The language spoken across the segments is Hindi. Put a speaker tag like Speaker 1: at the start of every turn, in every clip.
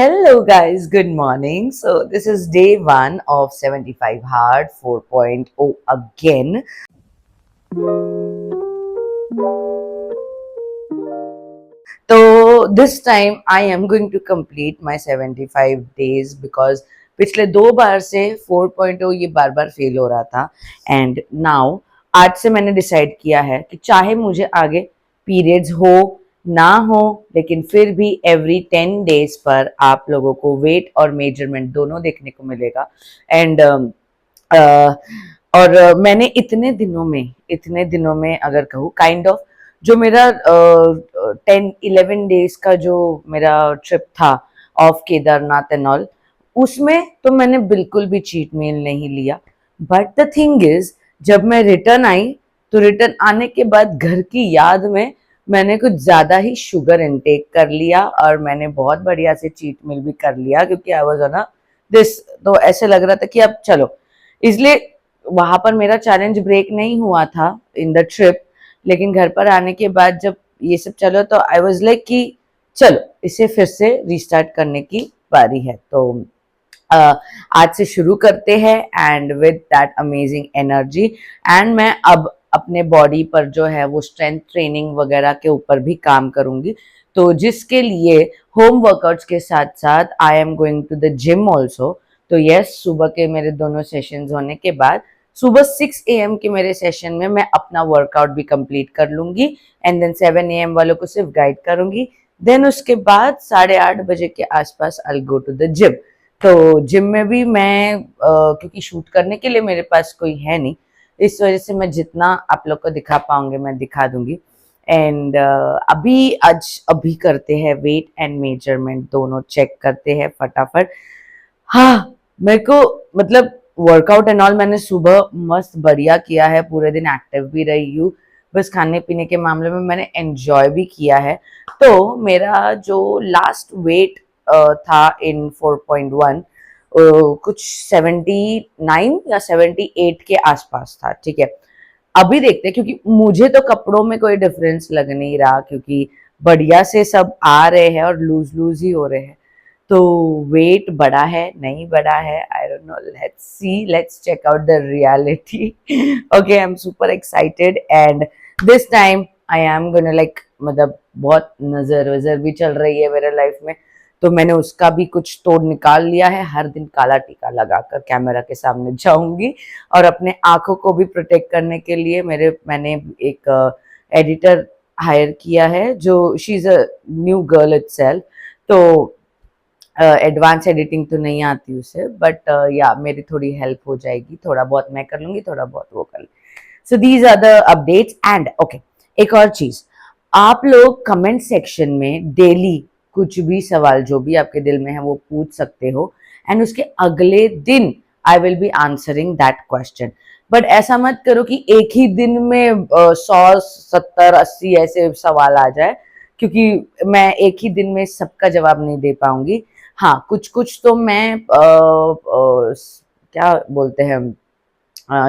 Speaker 1: Hello, guys. Good morning. So, this is day one of 75 Hard 4.0 again. So, this time I am going to complete my 75 days because पिछले 2 बार से 4.0 ये बार बार फेल हो रहा था एंड नाउ आज से मैंने डिसाइड किया है कि चाहे मुझे आगे पीरियड्स हो ना हो लेकिन फिर भी एवरी 10 डेज पर आप लोगों को वेट और मेजरमेंट दोनों देखने को मिलेगा एंड और मैंने इतने दिनों में अगर कहूँ काइंड ऑफ जो मेरा 10-11 डेज का जो मेरा ट्रिप था ऑफ केदारनाथ एंड ऑल उसमें तो मैंने बिल्कुल भी चीट मील नहीं लिया बट द थिंग इज जब मैं रिटर्न आई तो रिटर्न आने के बाद घर की याद में मैंने कुछ ज्यादा ही शुगर इनटेक कर लिया और मैंने बहुत बढ़िया से चीट मील भी कर लिया क्योंकि आई वाज ऑन दिस तो ऐसे लग रहा था कि अब चलो इसलिए वहां पर मेरा चैलेंज ब्रेक नहीं हुआ था इन द ट्रिप लेकिन घर पर आने के बाद जब ये सब चलो तो आई वाज लाइक कि चलो इसे फिर से रीस्टार्ट करने की बारी है तो आज से शुरू करते हैं and with that amazing energy and मैं अब अपने बॉडी पर जो है वो स्ट्रेंथ ट्रेनिंग वगैरह के ऊपर भी काम करूंगी तो जिसके लिए होम वर्कआउट्स के साथ साथ I am going to the gym also तो यस सुबह के मेरे दोनों सेशंस होने के बाद सुबह 6 AM के मेरे सेशन में मैं अपना वर्कआउट भी कंप्लीट कर लूंगी एंड देन 7 AM वालों को सिर्फ गाइड करूंगी देन उसके बाद 8:30 बजे के आसपास आई गो टू द जिम तो जिम में भी मैं क्योंकि शूट करने के लिए मेरे पास कोई है नहीं इस वजह से मैं जितना आप लोग को दिखा पाऊंगी मैं दिखा दूंगी एंड अभी करते हैं वेट एंड मेजरमेंट दोनों चेक करते हैं फटाफट हाँ मेरे को मतलब वर्कआउट एंड ऑल मैंने सुबह मस्त बढ़िया किया है पूरे दिन एक्टिव भी रही हूँ बस खाने पीने के मामले में मैंने एंजॉय भी किया है तो मेरा जो लास्ट वेट था इन 4.1 कुछ 79 या 78 के आसपास था ठीक है अभी देखते हैं क्योंकि मुझे तो कपड़ों में कोई डिफरेंस लग नहीं रहा क्योंकि बढ़िया से सब आ रहे हैं और लूज लूज ही हो रहे हैं तो वेट बढ़ा है नहीं बढ़ा है I don't know let's see let's check out the reality okay I am super excited and this time I am gonna like मतलब बहुत नजर वजर भी चल रही है मेरे लाइफ में तो मैंने उसका भी कुछ तोड़ निकाल लिया है हर दिन काला टीका लगाकर कैमरा के सामने जाऊंगी और अपने आंखों को भी प्रोटेक्ट करने के लिए मैंने एक एडिटर हायर किया है जो she is a new girl itself तो एडवांस एडिटिंग तो नहीं आती उसे बट या मेरी थोड़ी हेल्प हो जाएगी थोड़ा बहुत मैं कर लूंगी थोड़ा बहुत वो कर लूंगी so these are the updates and okay एक और चीज आप लोग कमेंट सेक्शन में डेली कुछ भी सवाल जो भी आपके दिल में है वो पूछ सकते हो एंड उसके अगले दिन I will be answering that question but ऐसा मत करो कि एक ही दिन में 100 70 80 ऐसे सवाल आ जाए क्योंकि मैं एक ही दिन में सबका जवाब नहीं दे पाऊंगी हाँ कुछ कुछ तो मैं क्या बोलते हैं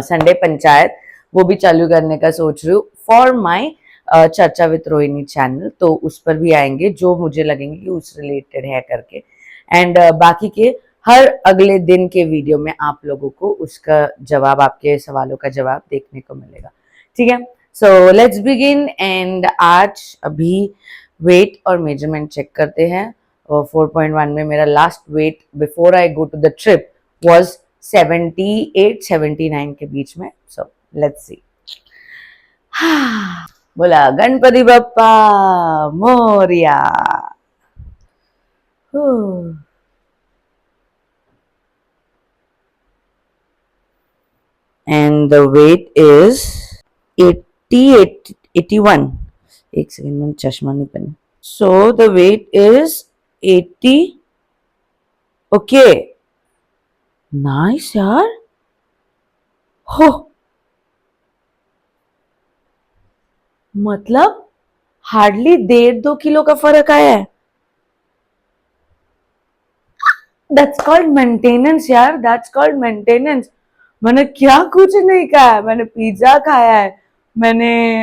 Speaker 1: संडे पंचायत वो भी चालू करने का सोच रही हूँ फॉर माई चर्चा विद रोहिणी चैनल तो उस पर भी आएंगे जो मुझे लगेंगे कि उस रिलेटेड है करके एंड बाकी के हर अगले दिन के वीडियो में आप लोगों को उसका जवाब आपके सवालों का जवाब देखने को मिलेगा ठीक है सो लेट्स बिगिन एंड आज अभी वेट और मेजरमेंट चेक करते हैं 4.1 में मेरा last weight before I go to the trip was 78-79 के बीच में सो लेट्स सी बोला Ganpati Bappa Moriya and the weight is 81 एक सेकंड में चश्मा नहीं पहना so the weight is 80 okay nice यार हो मतलब हार्डली 1.5-2 किलो का फर्क आया है दैट्स कॉल्ड मेंटेनेंस यार दैट्स कॉल्ड मेंटेनेंस मैंने क्या कुछ नहीं खाया मैंने पिज्जा खाया है मैंने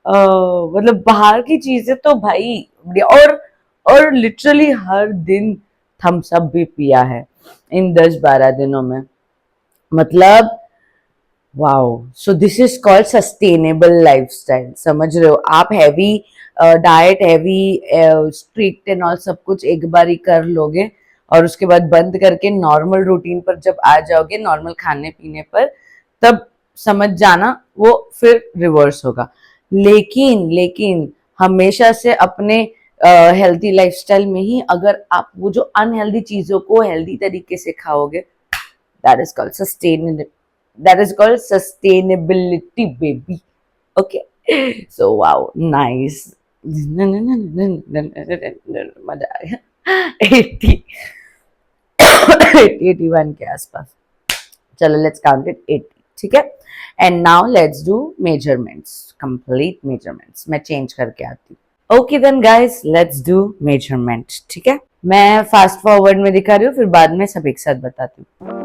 Speaker 1: मतलब बाहर की चीजें तो भाई और और लिटरली हर दिन थम्स अप भी पिया है इन 10-12 दिनों में, मतलब wow. So this is called sustainable lifestyle, समझ रहे हो आप? Heavy diet, heavy strict and all सब कुछ एक बार ही कर लोगे और उसके बाद बंद करके नॉर्मल रूटीन पर जब आ जाओगे, नॉर्मल खाने पीने पर, तब समझ जाना वो फिर रिवर्स होगा। लेकिन लेकिन हमेशा से अपने हेल्थी लाइफस्टाइल में ही अगर आप वो जो अनहेल्दी चीजों को हेल्दी तरीके से खाओगे, that is called sustainability, baby. Okay. So wow, nice. मजा आ गया। 80 81 के आसपास। चलो लेट्स काउंट इट 80, ठीक है। And now let's do measurements, complete measurements. मैं चेंज करके आती हूँ। Okay then guys, let's do measurement, ठीक है। मैं फास्ट फॉरवर्ड में दिखा रही हूँ, फिर बाद में सब एक साथ बताती हूँ।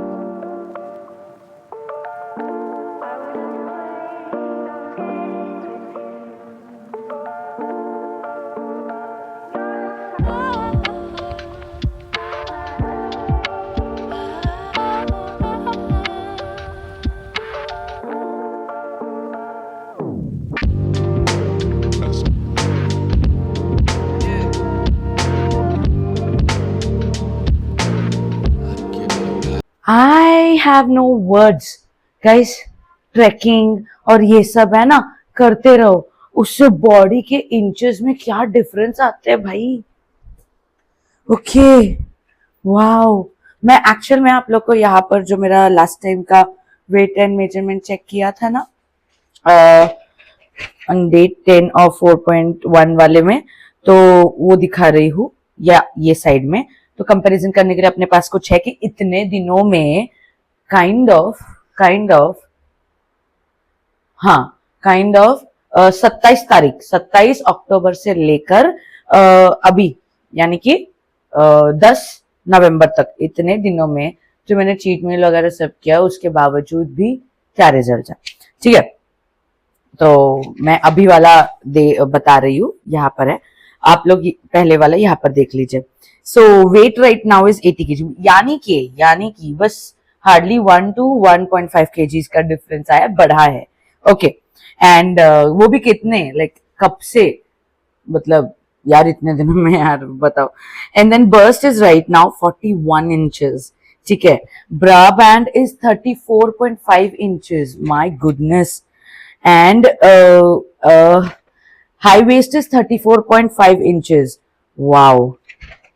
Speaker 1: I have no words guys. Tracking और ये सब है ना, करते रहो, उससे बॉडी के इंचेस में क्या डिफरेंस आते हैं भाई। Okay wow. मैं एक्चुअल में आप लोग को यहाँ पर जो मेरा लास्ट टाइम का वेट एंड मेजरमेंट चेक किया था ना, डे 10 और 4.1 वाले में, तो वो दिखा रही हूँ, या ये साइड में। तो कंपैरिजन करने के लिए अपने पास कुछ है कि इतने दिनों में काइंड ऑफ हाँ, काइंड ऑफ 27 अक्टूबर से लेकर अभी यानी कि 10 नवंबर तक, इतने दिनों में जो मैंने चीट मील वगैरह सब किया, उसके बावजूद भी क्या रिजल्ट है, ठीक है। तो मैं अभी वाला बता रही हूँ, यहाँ पर है, आप लोग पहले वाला यहाँ पर देख लीजिए। So weight right now is 80 kg, यानी कि बस हार्डली 1 to 1.5 kg का डिफरेंस आया, बढ़ा है। ओके एंड वो भी कितने, लाइक कब से, मतलब यार इतने दिनों में, यार बताओ। And then bust is right now 41 inches, ठीक है। Bra band is 34.5 inches, my goodness. And high waist is 34.5 inches, wow.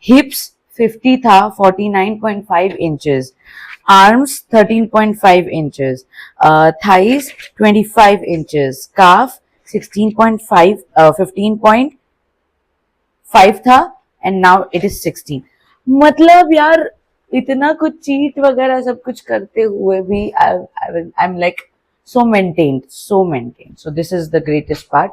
Speaker 1: Hips 50 था, 49.5 inches. Arms 13.5 inches, thighs 25 inches, calf 16.5, 15.5 था, and now it is 16. मतलब यार इतना कुछ चीट वगैरह सब कुछ करते हुए भी I'm like so maintained. So this is the greatest part.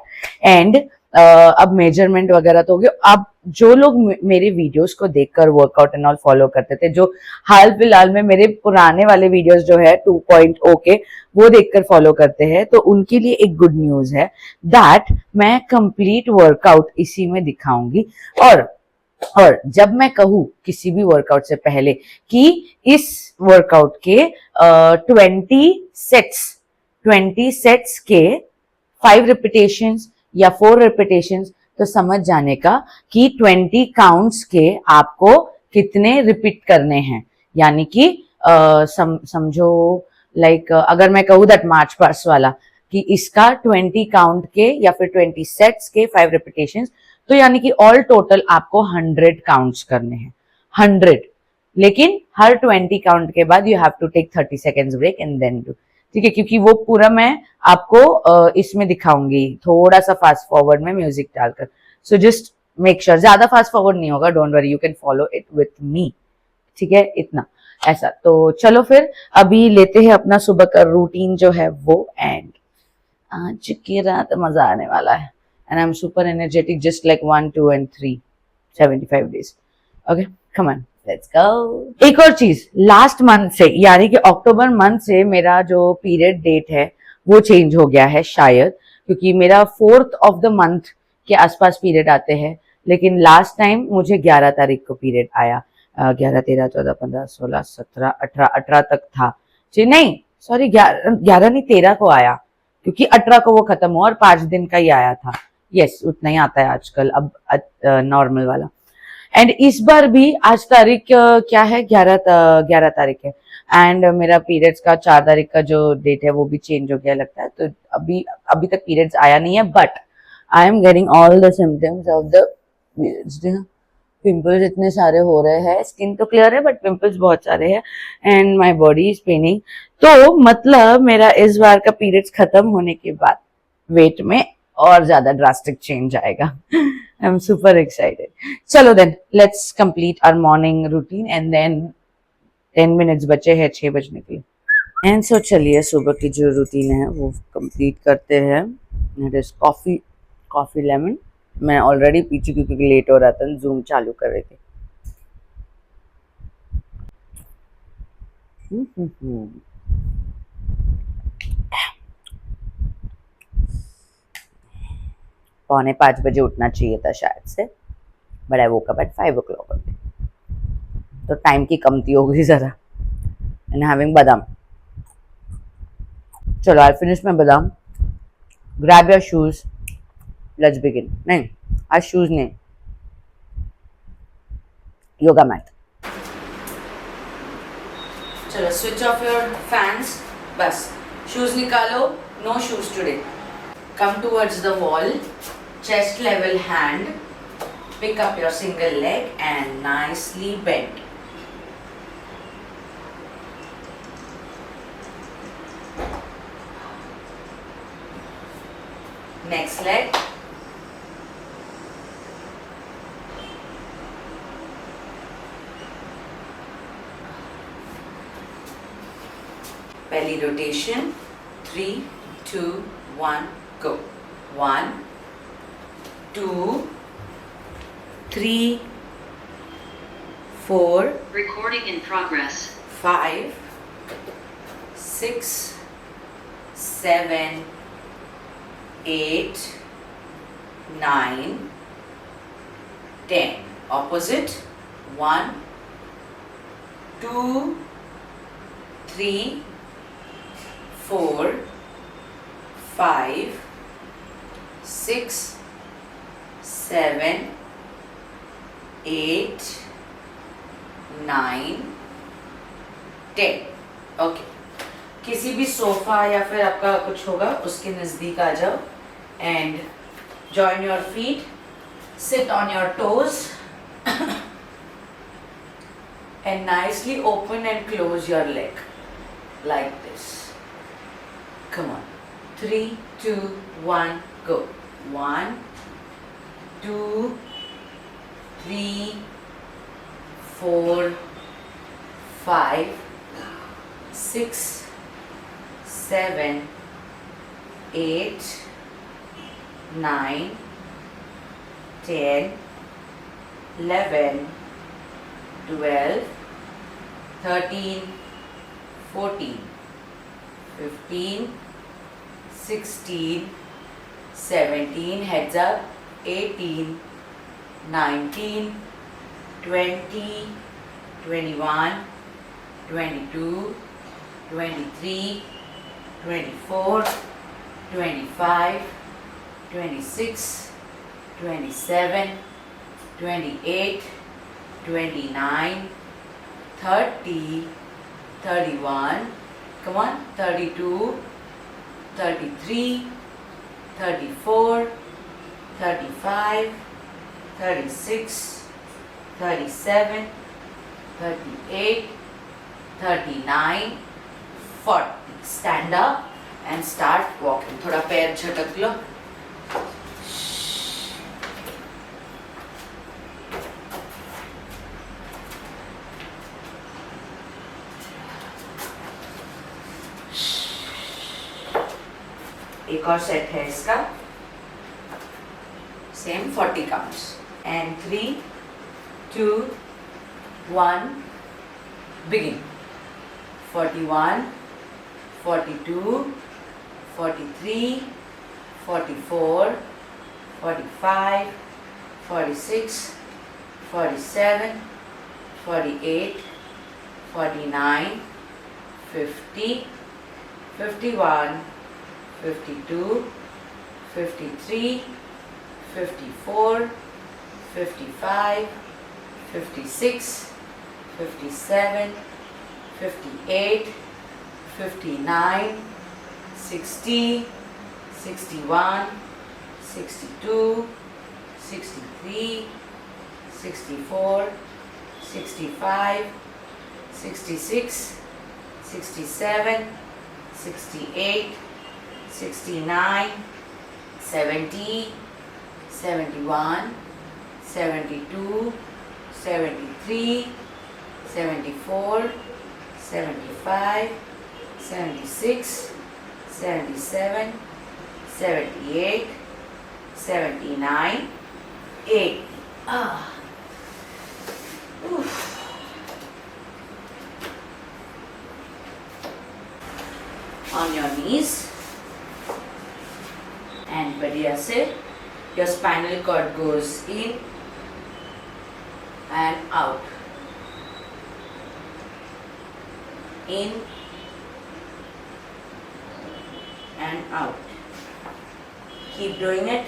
Speaker 1: And अब मेजरमेंट वगैरह तो हो गया। अब जो लोग मेरे वीडियोस को देखकर वर्कआउट एंड ऑल फॉलो करते थे, जो हाल फिलहाल में मेरे पुराने वाले वीडियोस जो है 2.0 के, वो देखकर फॉलो करते हैं, तो उनके लिए एक गुड न्यूज है दैट मैं कंप्लीट वर्कआउट इसी में दिखाऊंगी। और जब मैं कहूँ किसी भी वर्कआउट से पहले कि इस वर्कआउट के 20 सेट्स के 5 रिपीटेशंस या 4 रिपीटेशंस, तो समझ जाने का कि 20 काउंट्स के आपको कितने रिपीट करने हैं। यानी कि समझो लाइक अगर मैं कहूँ दैट मार्च पास्ट वाला कि इसका 20 काउंट के या फिर 20 सेट्स के 5 रिपीटेशंस, तो यानी कि ऑल टोटल आपको 100 काउंट्स करने हैं, 100। लेकिन हर 20 काउंट के बाद you have to take 30 seconds break and then do, ठीक है। क्योंकि वो पूरा मैं आपको इसमें दिखाऊंगी, थोड़ा सा फास्ट फॉरवर्ड में म्यूजिक डालकर। सो जस्ट मेक श्योर, ज्यादा फास्ट फॉरवर्ड नहीं होगा, don't worry, you can follow it with me, ठीक है, इतना ऐसा। तो चलो फिर अभी लेते हैं अपना सुबह का रूटीन जो है वो, एंड आज की रात मजा आने वाला है। And I am super energetic just like 1, 2 and 3 75 days। Okay come on, let's go. एक और चीज, लास्ट मंथ से यानी कि अक्टूबर मंथ से मेरा जो पीरियड डेट है वो चेंज हो गया है शायद, क्योंकि मेरा 4th of the month के आसपास पीरियड आते हैं, लेकिन लास्ट टाइम मुझे 11 तारीख को पीरियड आया, 11, 13, 14, 15, 16, 17, 18, 18 तक था जी, नहीं सॉरी 11 नहीं 13 को आया, क्योंकि 18 को वो खत्म हुआ और 5 दिन का ही आया था। यस, उतना ही आता है आजकल अब नॉर्मल वाला। एंड इस बार भी आज तारीख क्या है, 11 तारीख है, एंड मेरा पीरियड्स का 4 तारीख का जो डेट है वो भी चेंज हो गया लगता है। तो अभी अभी तक पीरियड्स आया नहीं है, but I am getting all the symptoms of the periods. Pimples इतने सारे हो रहे हैं, स्किन तो क्लियर है बट पिंपल्स बहुत सारे हैं, and my body is Penning. तो मतलब मेरा इस बार का पीरियड्स खत्म होने के बाद वेट में और ज्यादा ड्रास्टिक चेंज आएगा। I am super excited. चलो then let's complete our morning routine and then 10 minutes बचे हैं 6 बजने के लिए। एंड सो चलिए सुबह की जो रूटीन है वो कंप्लीट करते हैं। It is coffee lemon. मैं ऑलरेडी पी चुकी क्योंकि लेट हो रहा था, जूम चालू कर रही थी। पौने 5 बजे उठना चाहिए था शायद से, but I woke up at 5 o'clock only, तो टाइम की कमती हो गई जरा। एंड हैविंग बादाम। चलो आई फिनिश माय बादाम। Grab your shoes, let's begin. नहीं, आज शूज नहीं, योगा मैट। चलो स्विच ऑफ योर फैंस, बस शूज निकालो, no shoes today. Come towards the wall, chest level hand, pick up your single leg and nicely bend. Next leg. Belly rotation, 3, 2, 1, go. 1, 2, 3, 4.
Speaker 2: Recording in progress.
Speaker 1: 5, 6, 7, 8, 9, 10. Opposite. 1, 2, 3, 4, 5, 6, 7, 8, 9, 10। Okay, किसी भी सोफा या फिर आपका कुछ होगा उसके नज़दीक आ जाओ and join your feet, sit on your toes and nicely open and close your leg like this. Come on. 3, 2, 1, go. 1, 2, 3, 4, 5, 6, 7, 8, 9, 10, 11, 12, 13, 14, 15, 16, 17, heads up, 18, 19, 20, 21, 22, 23, 24, 25, 26, 27, 28, 29, 30, 31, come on, 32, 33, 34, 35, 36, 37, 38, 39, 40. Stand up and start walking. थोड़ा पैर झटक लो. एक और सेट है इसका, same 40 counts and 3, 2, 1, begin. 41, 42, 43, 44, 45, 46, 47, 48, 49, 50, 51, 52, 53, 54, 55, 56, 57, 58, 59, 60, 61, 62, 63, 64, 65, 66, 67, 68, 69, 70, 71, 72, 73, 74, 75, 76, 77, 78, 79, 80. Oof. On your knees and बढ़िया से your spinal cord goes in and out, in and out. Keep doing it.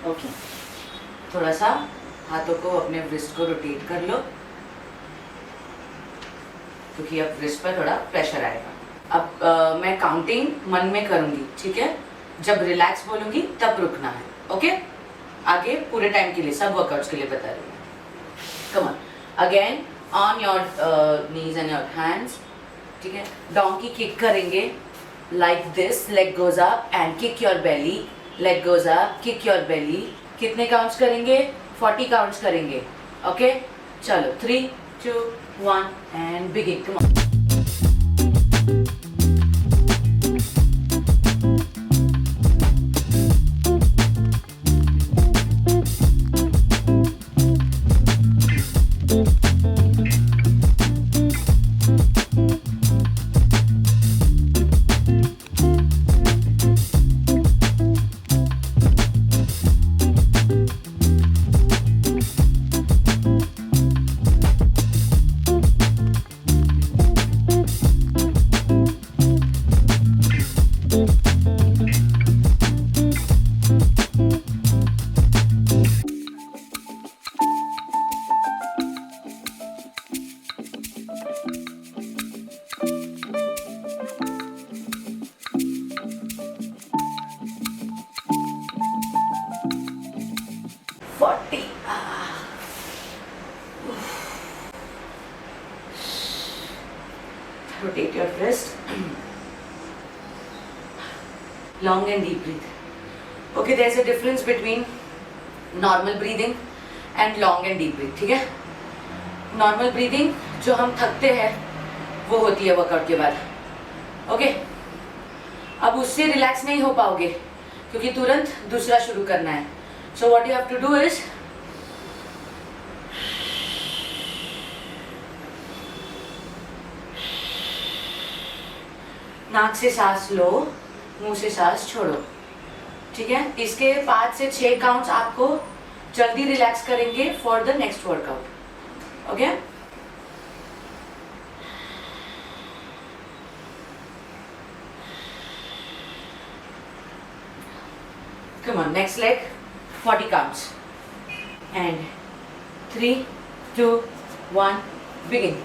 Speaker 1: Okay, थोड़ा सा हाथों को अपने wrist को रोटेट कर लो क्योंकि अब wrist पर थोड़ा प्रेशर आएगा। अब मैं काउंटिंग मन में करूंगी, ठीक है? जब रिलैक्स बोलूंगी तब रुकना है, ओके? आगे पूरे टाइम के लिए, सब वर्कआउट्स के लिए बता रही हूँ। Come on, again on your knees and your hands, ठीक है? डोंकी किक करेंगे like this, leg goes up and kick your belly, leg goes up, kick your belly. कितने काउंट्स करेंगे? 40 काउंट्स करेंगे, ओके? चलो 3, 2, 1 and begin. Come on. Rotate your wrist. Long and deep breathe. Okay, there's a difference between normal breathing and long and deep breath, ठीक है? नॉर्मल ब्रीदिंग जो हम थकते हैं वो होती है वर्कआउट के बाद, ओके? अब उससे रिलैक्स नहीं हो पाओगे क्योंकि तुरंत दूसरा शुरू करना है. So what you have to do is नाक से सांस लो, मुंह से सांस छोड़ो, ठीक है? इसके 5 से 6 काउंट्स आपको जल्दी रिलैक्स करेंगे for the next workout, okay? Come on, next leg, 40 counts. And 3, 2, 1, begin.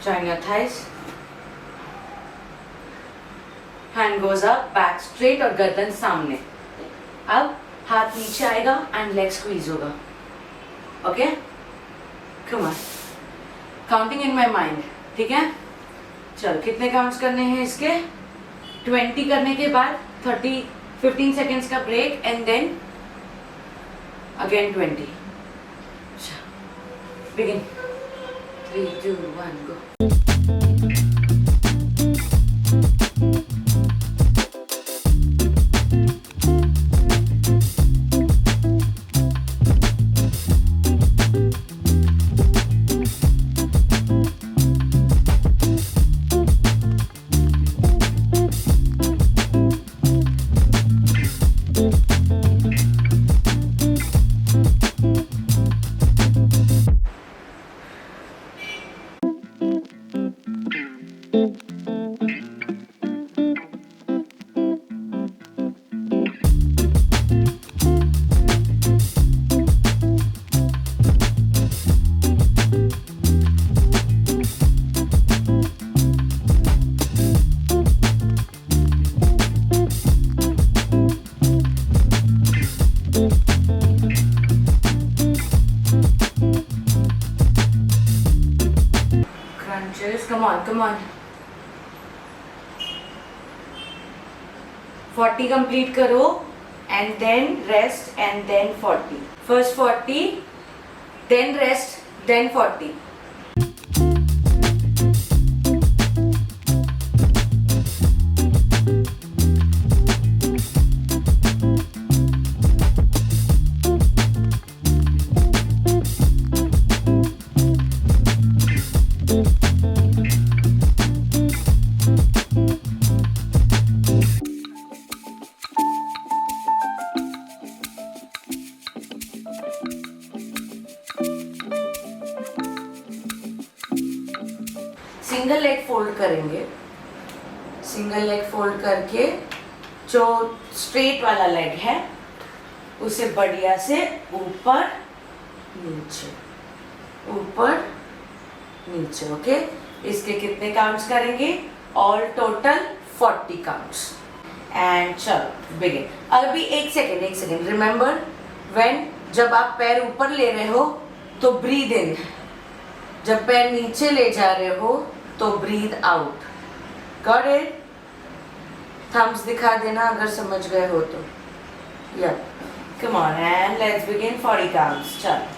Speaker 1: join your thighs, hand goes up, back straight और गर्दन सामने. अब हाथ नीचे आएगा and leg squeeze होगा. Okay? Come on. Counting in my mind. ठीक है? चलो कितने काउंट्स करने हैं इसके? 20 करने के बाद 15 seconds का break and then again 20. Begin. 3, 2, 1, go. Come on, come on. 40 complete करो and then rest and then 40. First 40, then rest, then 40. Single leg fold करेंगे. सिंगल लेग फोल्ड करके जो स्ट्रेट वाला लेग है उसे बढ़िया से ऊपर नीचे ऊपर नीचे. ओके, इसके कितने काउंट्स करेंगे? All total 40 counts. एंड चलो बिगिन. अभी एक सेकेंड रिमेंबर, व्हेन जब आप पैर ऊपर ले रहे हो तो ब्रीद इन, जब पैर नीचे ले जा रहे हो तो breathe out. Got it? Thumbs दिखा देना अगर समझ गए हो तो. या come on and let's begin 40 counts. चलो.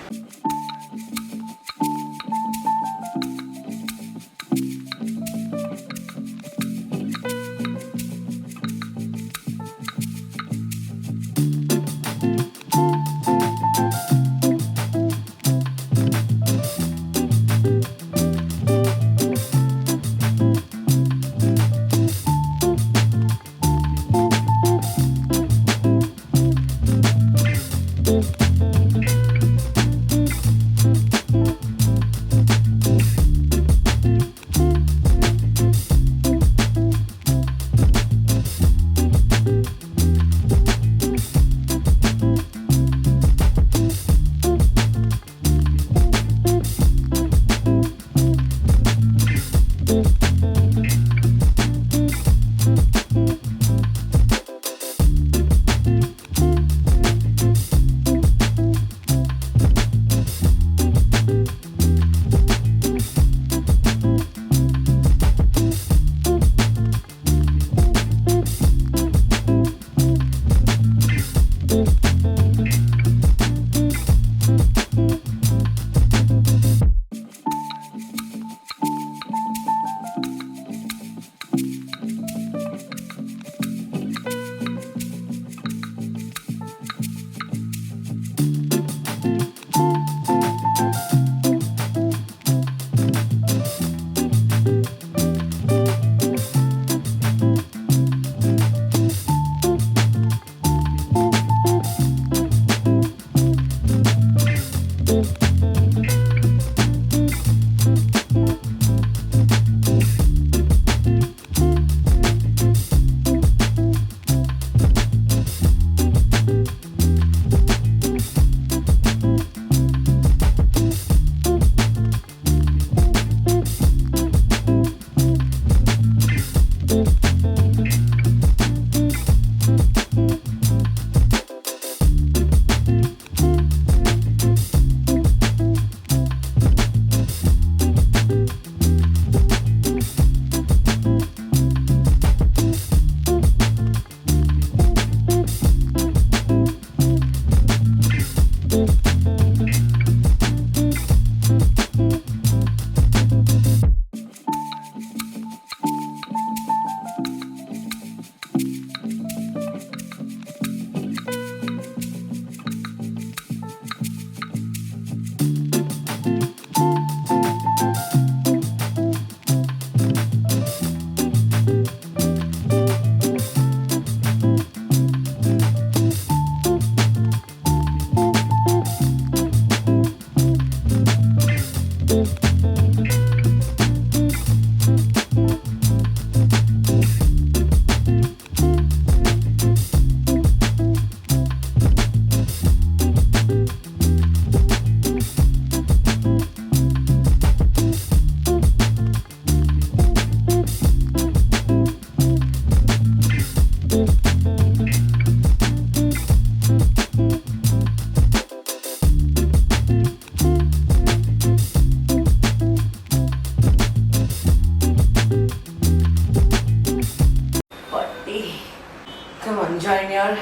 Speaker 1: your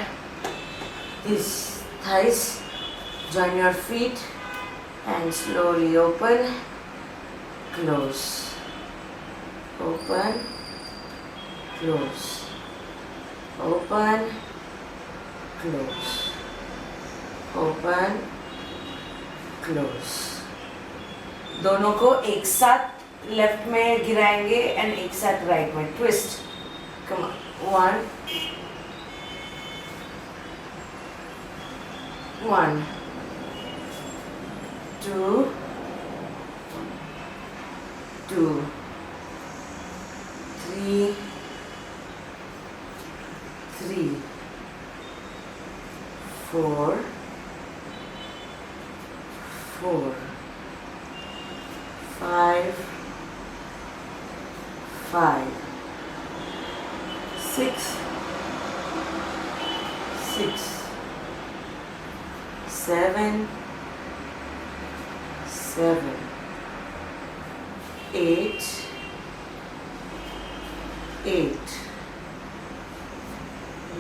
Speaker 1: these thighs, join your feet and slowly open, close, open, close, open, close, open, close. दोनों को एक साथ लेफ्ट में गिराएंगे एंड एक साथ राइट में twist. Come on 1 2 2 3 3 4 4 5 5 6 6 7 7 8 8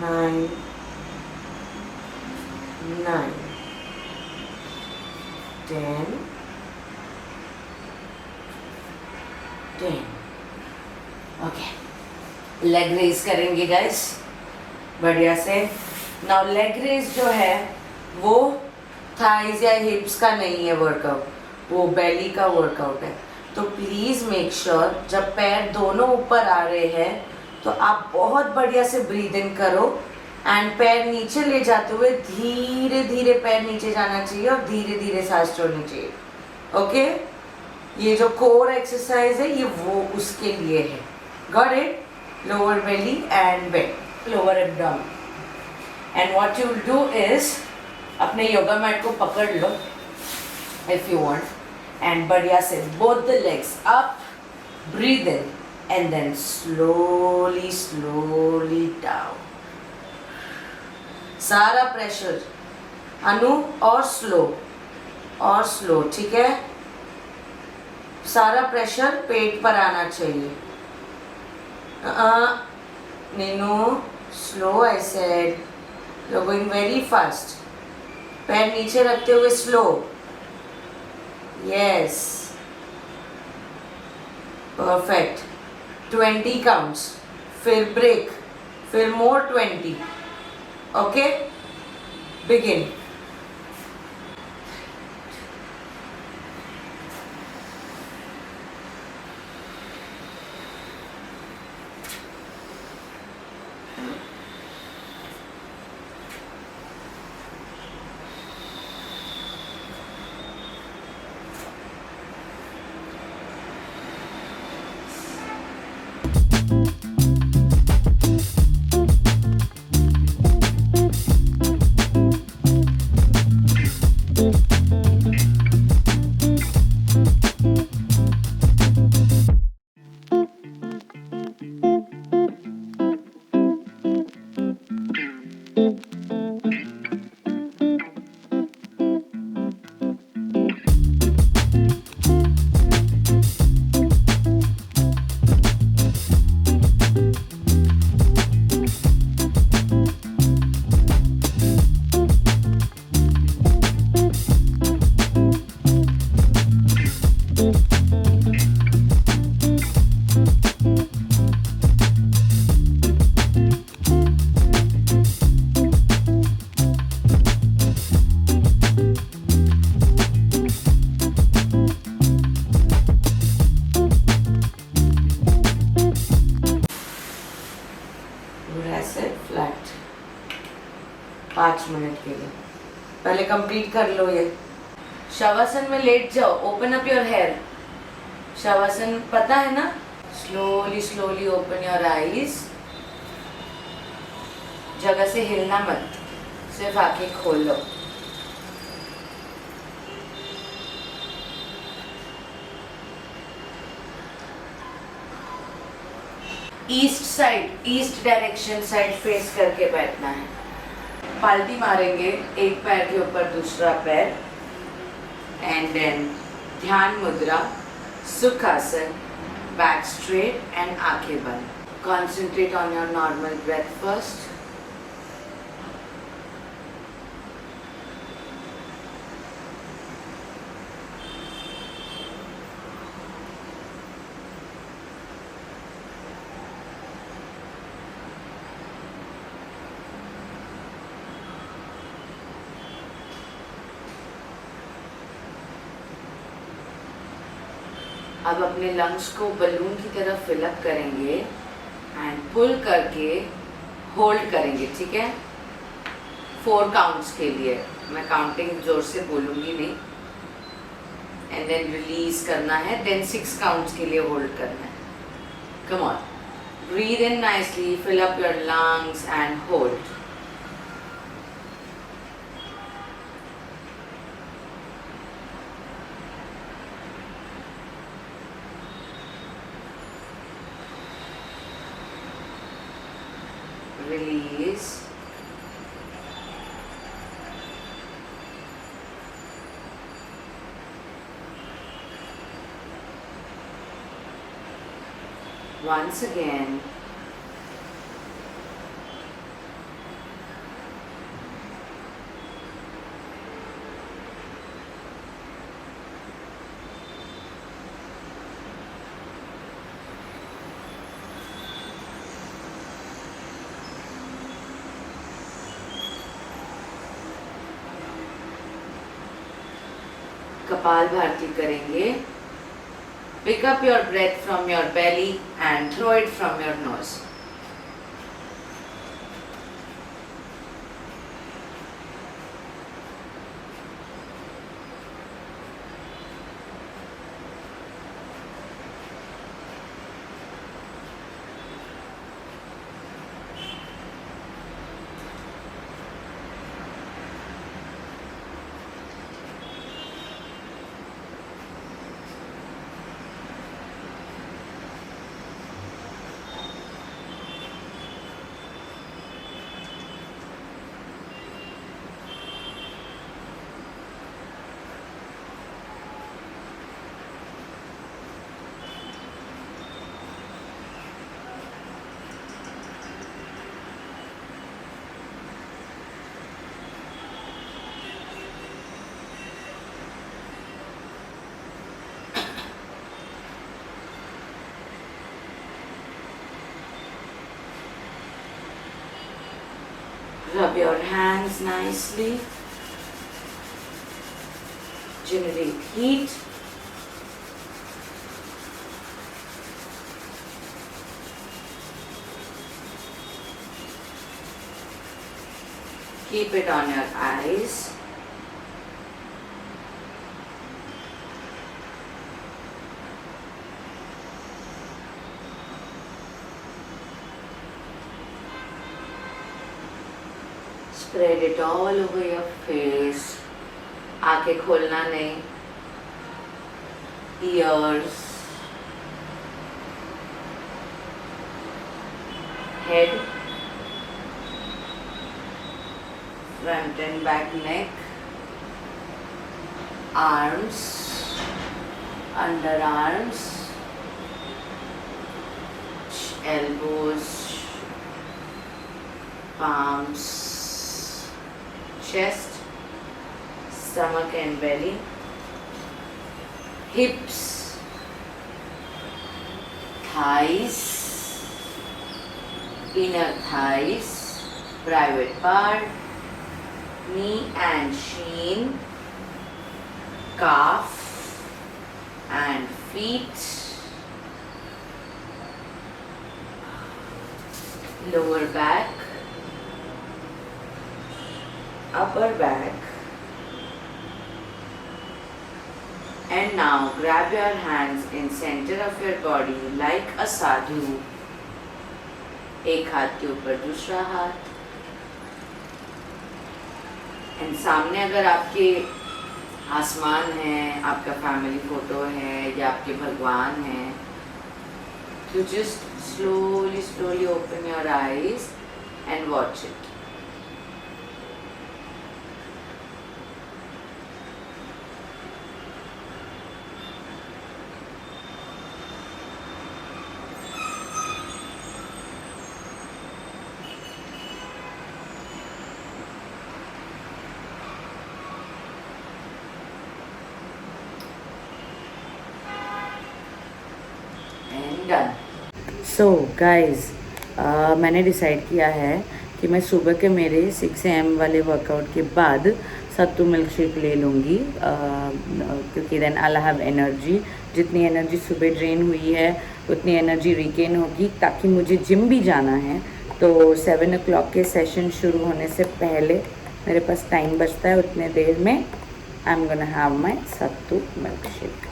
Speaker 1: 9 9 10 10. Okay, leg raise करेंगे गाइस बढ़िया से. नाउ लेग रेज जो है वो थाइज या हिप्स का नहीं है वर्कआउट, वो बेली का वर्कआउट है. तो प्लीज़ मेक श्योर जब पैर दोनों ऊपर आ रहे हैं तो आप बहुत बढ़िया से ब्रीद इन करो एंड पैर नीचे ले जाते हुए धीरे धीरे पैर नीचे जाना चाहिए और धीरे धीरे सांस छोड़नी चाहिए. ओके, ये जो कोर एक्सरसाइज है ये वो उसके लिए है. Got it? Lower belly and bend, lower abdomen. And what you will do is अपने योगा मैट को पकड़ लो इफ यू वांट एंड बढ़िया से both the legs up, breathe in and then slowly slowly down. सारा प्रेशर अनु और स्लो, ठीक है? सारा प्रेशर पेट पर आना चाहिए. नीनू slow, I said. You are going very fast. पैर नीचे रखते हुए स्लो. Yes, perfect. 20 काउंट्स, फिर ब्रेक, फिर मोर 20. Okay, begin. ऐसे फ्लैट 5 मिनट के लिए. पहले कंप्लीट कर लो ये. शवासन में लेट जाओ, ओपन अप योर हेयर. शवासन पता है ना? Slowly slowly open your eyes. जगह से हिलना मत, सिर्फ आंखें खोल लो. East side, east direction side face करके बैठना है. पालती मारेंगे, एक पैर के ऊपर दूसरा पैर एंड देन ध्यान मुद्रा, सुखासन, बैक स्ट्रेट एंड आंखें बंद. Concentrate on your normal breath first. अब अपने लंग्स को बलून की तरह फिलअप करेंगे एंड पुल करके होल्ड करेंगे, ठीक है, 4 काउंट्स के लिए। मैं काउंटिंग जोर से बोलूँगी नहीं। एंड देन रिलीज करना है, देन 6 काउंट्स के लिए होल्ड करना है। Come on, breathe in nicely, fill up your lungs and hold. Release. Once again. कपाल भारती करेंगे। Pick up your breath from your belly and throw it from your nose. Rub your hands nicely. Generate heat. Keep it on your eyes. Spread it all over your face. आंखें खोलना नहीं. Ears. Head. Front and back neck. Arms. Underarms. Elbows. Palms. Chest, stomach and belly, hips, thighs, inner thighs, private part, knee and shin, calf and feet, lower back, upper back. And now grab your hands in center of your body like a sadhu. एक हाथ के ऊपर दूसरा हाथ. एंड सामने अगर आपके आसमान है, आपका फैमिली फोटो है या आपके भगवान हैं, तो just slowly open your eyes and watch it. Done. So guys, मैंने डिसाइड किया है कि मैं सुबह के मेरे 6 AM वाले वर्कआउट के बाद सत्तू मिल्क शेक ले लूँगी, क्योंकि देन आई हैव एनर्जी। जितनी एनर्जी सुबह ड्रेन हुई है उतनी एनर्जी रिगेन होगी, ताकि मुझे जिम भी जाना है। तो 7 o'clock के सेशन शुरू होने से पहले मेरे पास टाइम बचता है, उतने देर में आई am gonna have my sattu milk shake.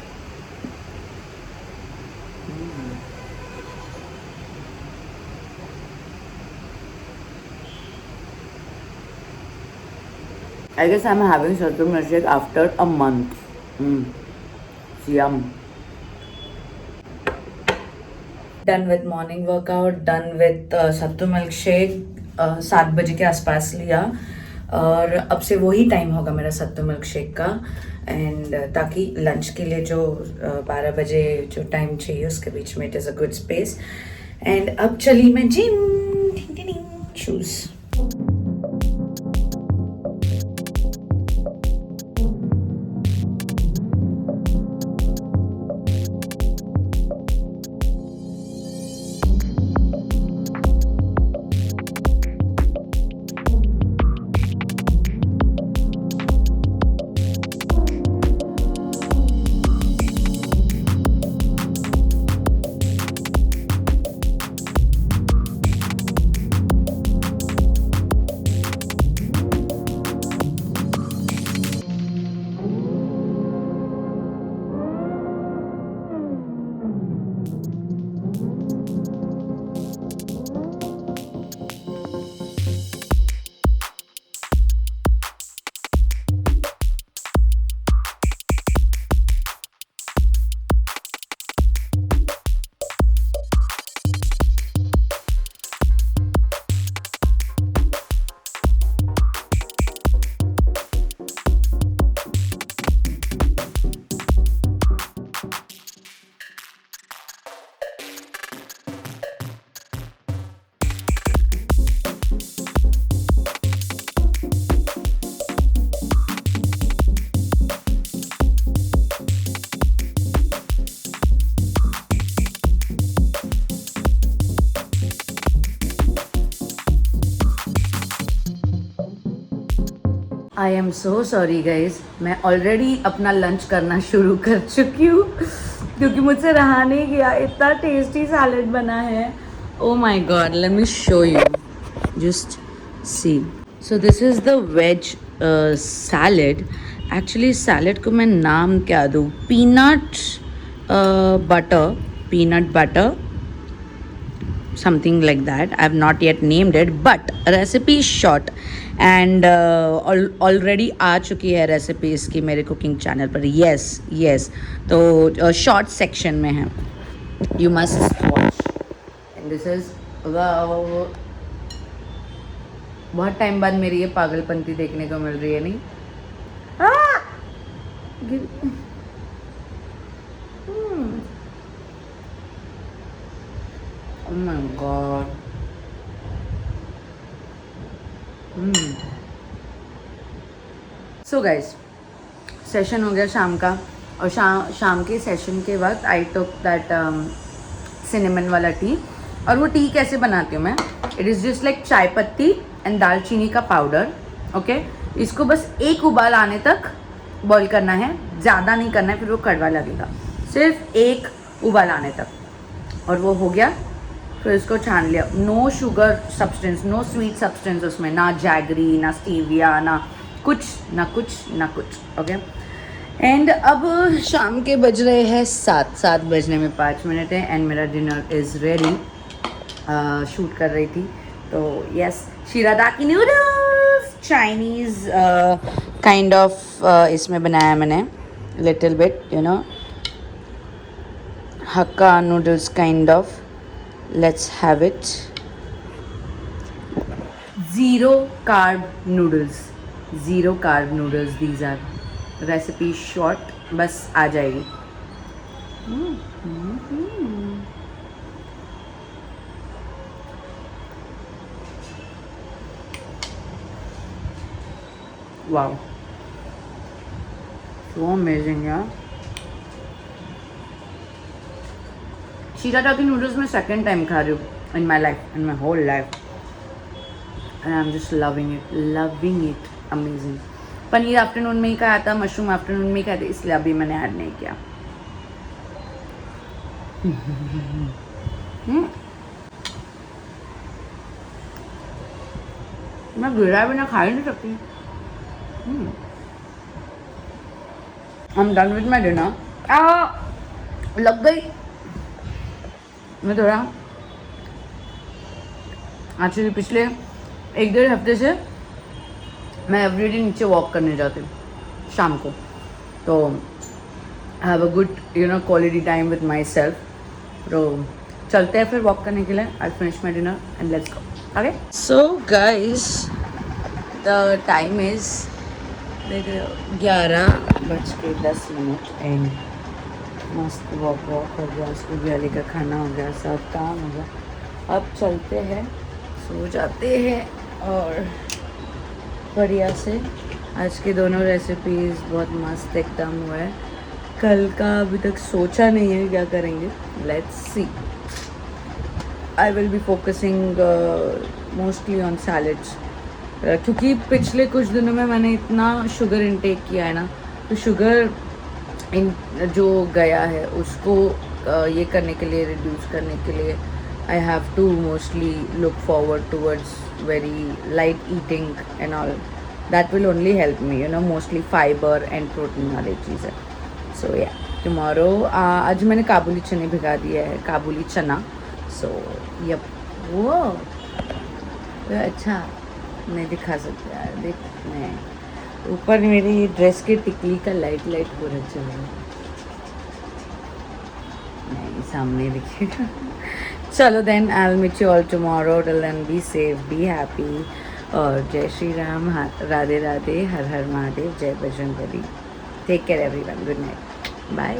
Speaker 1: I guess I'm having sattu milk shake after a month. Yum. Done with morning workout, done with sattu milk shake. 7 बजे के आसपास लिया, और अब से वही टाइम होगा मेरा सत्तू मिल्क शेक का। एंड ताकि लंच के लिए जो 12 बजे जो टाइम चाहिए उसके बीच में it is a good space. And अब चली मैं gym. Shoes. I am so sorry guys, मैं ऑलरेडी अपना लंच करना शुरू कर चुकी हूँ, क्योंकि मुझसे रहा नहीं गया। इतना टेस्टी सैलेड बना है। Oh my God, let me show you, just see. So this is the veg salad. Actually salad को मैं नाम क्या दूँ? Peanut butter, something like that. I have not yet named it, but recipe is short and already आ चुकी है रेसिपी इसकी मेरे कुकिंग चैनल पर। yes, तो शॉर्ट सेक्शन में है, you must watch. And this is बहुत टाइम बाद मेरी ये पागलपंती देखने को मिल रही है, नहीं? Oh my god. So guys, session हो गया शाम का, और शाम के सेशन के वक्त आई टुक दैट सिनेमन वाला टी। और वो टी कैसे बनाती हूँ मैं? इट इज़ जस्ट लाइक चाय पत्ती एंड दालचीनी का पाउडर। ओके, इसको बस एक उबाल आने तक बॉईल करना है, ज़्यादा नहीं करना है, फिर वो कड़वा लगेगा। सिर्फ एक उबाल आने तक, और वो हो गया। फिर इसको छान लिया। No sugar substance, no sweet substance उसमें, ना जैगरी, ना स्टीविया, ना कुछ। ओके, एंड अब शाम के बज रहे हैं 7 बजने में 5 मिनट है, एंड मेरा डिनर इज़ रेडी। शूट कर रही थी तो yes, shirataki noodles, Chinese kind of इसमें बनाया मैंने, little bit, you know, hakka noodles kind of. Let's have it. Zero carb noodles. These are recipe short. बस आ जाएगी। Wow. So amazing, यार। शिरादाकी नूडल्स में सेकेंड टाइम खा रही हूँ in my life, in my whole life, and I am just loving it, amazing. Paneer afternoon में ही खाया था, मशरूम आफ्टरनून में ही खाया था, इसलिए अभी मैंने ऐड नहीं किया। मैं गिरा बिना खा ही नहीं सकती। I'm done with my dinner. लग गई। मैं थोड़ा एक्चुअली पिछले 1-1.5 हफ्ते से मैं एवरीडे नीचे वॉक करने जाती हूँ शाम को, तो have a good quality time with my self. तो चलते हैं फिर वॉक करने के लिए। I finish my dinner and let's go. Okay, so guys the time is 11:10 and मस्त वॉक हो गया, स्कूल वाले का खाना हो गया, सब काम हो गया। अब चलते हैं, सो जाते हैं और बढ़िया से। आज के दोनों रेसिपीज़ बहुत मस्त एकदम हुआ है। कल का अभी तक सोचा नहीं है क्या करेंगे, let's see. I will be focusing mostly on salads, क्योंकि पिछले कुछ दिनों में मैंने इतना शुगर इनटेक किया है ना, तो शुगर इन जो गया है उसको ये करने के लिए, रिड्यूस करने के लिए I have to mostly look forward towards very light eating and all. That will only help me, mostly fibre and protein वाली चीज़ है। सो या टुमारो आज मैंने काबुली चने भिगा दिया है, काबुली चना। सो यप, वो अच्छा नहीं दिखा सकते यार, देख मैं ऊपर मेरी ड्रेस के टिकली का लाइट हो रहा चल रहा है, नहीं सामने दिखेगा। चलो then I will meet you all tomorrow, till then be safe, be happy और जय श्री राम, राधे राधे, हर हर महादेव, जय Bajrangbali. Take care everyone, good night, bye.